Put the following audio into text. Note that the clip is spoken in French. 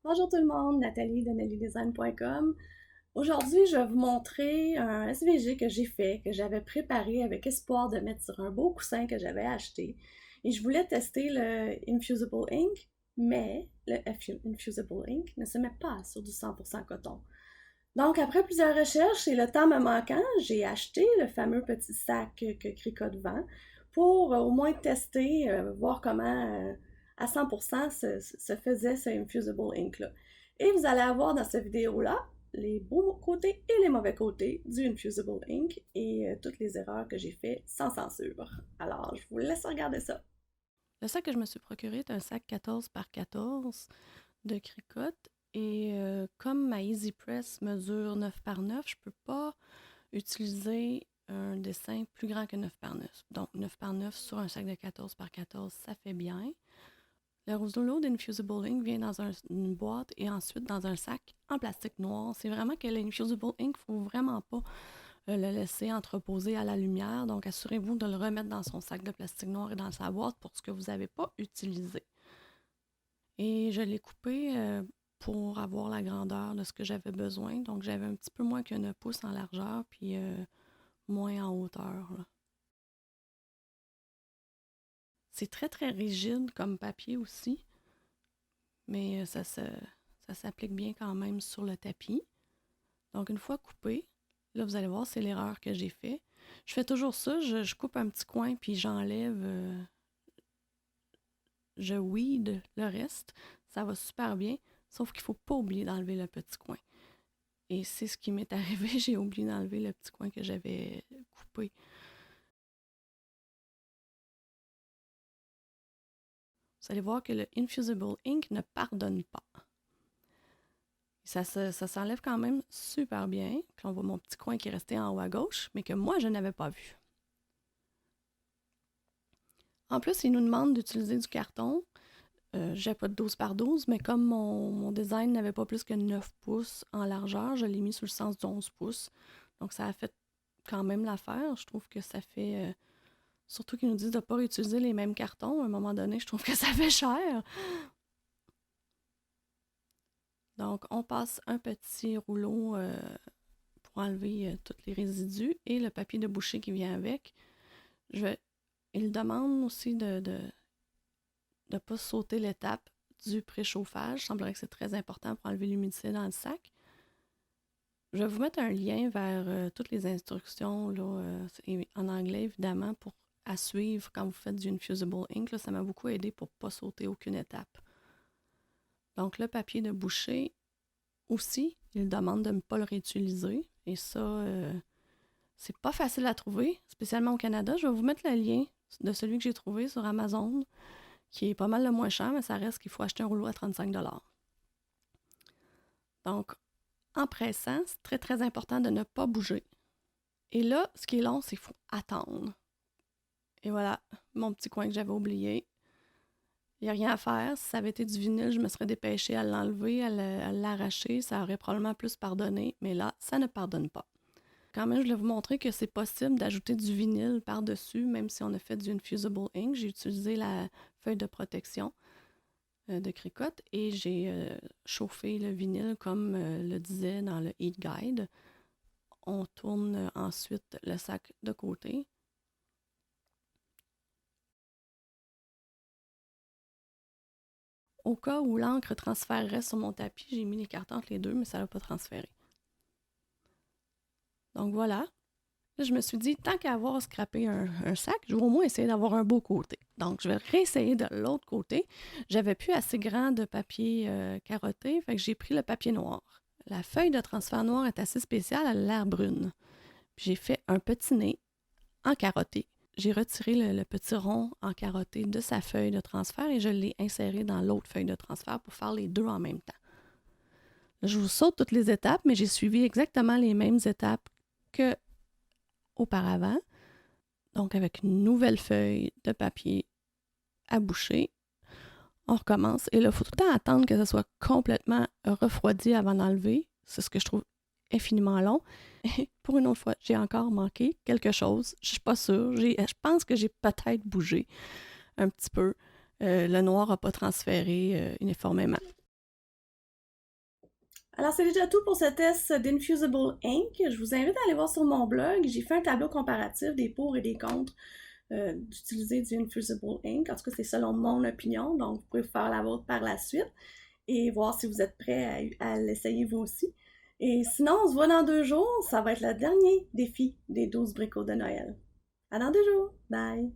Bonjour tout le monde, Nathalie de NathalieDesign.com. Aujourd'hui, je vais vous montrer un SVG que j'ai fait, que j'avais préparé avec espoir de mettre sur un beau coussin que j'avais acheté. Et je voulais tester le Infusible Ink, mais le Infusible Ink ne se met pas sur du 100% coton. Donc, après plusieurs recherches et le temps me manquant, j'ai acheté le fameux petit sac que Cricut vend pour au moins tester, voir comment à 100% se faisait ce Infusible Ink-là. Et vous allez avoir dans cette vidéo-là les beaux côtés et les mauvais côtés du Infusible Ink et toutes les erreurs que j'ai faites sans censure. Alors, je vous laisse regarder ça. Le sac que je me suis procuré est un sac 14 par 14 de Cricut. Et comme ma Easy Press mesure 9 par 9, je ne peux pas utiliser un dessin plus grand que 9 par 9. Donc 9 par 9 sur un sac de 14 par 14, ça fait bien. Le rouleau d'Infusible Ink vient dans une boîte et ensuite dans un sac en plastique noir. C'est vraiment que l'Infusible Ink, il ne faut vraiment pas le laisser entreposer à la lumière. Donc, assurez-vous de le remettre dans son sac de plastique noir et dans sa boîte pour ce que vous n'avez pas utilisé. Et je l'ai coupé pour avoir la grandeur de ce que j'avais besoin. Donc, j'avais un petit peu moins qu'un pouce en largeur, puis moins en hauteur, là. C'est très, très rigide comme papier aussi, mais ça s'applique bien quand même sur le tapis. Donc, une fois coupé, là, vous allez voir, c'est l'erreur que j'ai fait. Je fais toujours ça, je coupe un petit coin, puis j'enlève, je weed le reste. Ça va super bien, sauf qu'il ne faut pas oublier d'enlever le petit coin. Et c'est ce qui m'est arrivé, j'ai oublié d'enlever le petit coin que j'avais coupé. Vous allez voir que le Infusible Ink ne pardonne pas. Ça s'enlève quand même super bien. Puis on voit mon petit coin qui est resté en haut à gauche, mais que moi, je n'avais pas vu. En plus, il nous demande d'utiliser du carton. J'ai pas de 12 par 12, mais comme mon design n'avait pas plus que 9 pouces en largeur, je l'ai mis sur le sens d'11 pouces. Donc ça a fait quand même l'affaire. Je trouve que ça fait... surtout qu'ils nous disent de ne pas réutiliser les mêmes cartons. À un moment donné, je trouve que ça fait cher. Donc, on passe un petit rouleau pour enlever tous les résidus et le papier de boucher qui vient avec. Il demande aussi de ne pas sauter l'étape du préchauffage. Il semblerait que c'est très important pour enlever l'humidité dans le sac. Je vais vous mettre un lien vers toutes les instructions là, en anglais, évidemment, à suivre quand vous faites du Infusible Ink. Là, ça m'a beaucoup aidé pour ne pas sauter aucune étape. Donc, le papier de boucher aussi, il demande de ne pas le réutiliser. Et ça, c'est pas facile à trouver, spécialement au Canada. Je vais vous mettre le lien de celui que j'ai trouvé sur Amazon, qui est pas mal le moins cher, mais ça reste qu'il faut acheter un rouleau à 35 $. Donc, en pressant, c'est très, très important de ne pas bouger. Et là, ce qui est long, c'est qu'il faut attendre. Et voilà, mon petit coin que j'avais oublié. Il n'y a rien à faire. Si ça avait été du vinyle, je me serais dépêchée à l'enlever, à l'arracher. Ça aurait probablement plus pardonné. Mais là, ça ne pardonne pas. Quand même, je voulais vous montrer que c'est possible d'ajouter du vinyle par-dessus, même si on a fait du Infusible Ink. J'ai utilisé la feuille de protection de Cricut et j'ai chauffé le vinyle comme le disait dans le Heat Guide. On tourne ensuite le sac de côté. Au cas où l'encre transférerait sur mon tapis, j'ai mis les cartons entre les deux, mais ça n'a pas transféré. Donc voilà. Là, je me suis dit, tant qu'à avoir scrappé un sac, je vais au moins essayer d'avoir un beau côté. Donc, je vais réessayer de l'autre côté. J'avais plus assez grand de papier carotté, fait que j'ai pris le papier noir. La feuille de transfert noir est assez spéciale, elle a l'air brune. Puis j'ai fait un petit nez en carotté. J'ai retiré le petit rond en carotté de sa feuille de transfert et je l'ai inséré dans l'autre feuille de transfert pour faire les deux en même temps. Là, je vous saute toutes les étapes, mais j'ai suivi exactement les mêmes étapes que auparavant. Donc, avec une nouvelle feuille de papier à boucher, on recommence. Et là, il faut tout le temps attendre que ça soit complètement refroidi avant d'enlever. C'est ce que je trouve infiniment long. Et pour une autre fois, j'ai encore manqué quelque chose. Je ne suis pas sûre. Je pense que j'ai peut-être bougé un petit peu. Le noir n'a pas transféré uniformément. Alors, c'est déjà tout pour ce test d'Infusible Ink. Je vous invite à aller voir sur mon blog. J'ai fait un tableau comparatif des pour et des contre d'utiliser du Infusible Ink. En tout cas, c'est selon mon opinion. Donc, vous pouvez faire la vôtre par la suite et voir si vous êtes prêt à l'essayer vous aussi. Et sinon, on se voit dans 2 jours. Ça va être le dernier défi des 12 bricots de Noël. À dans 2 jours. Bye!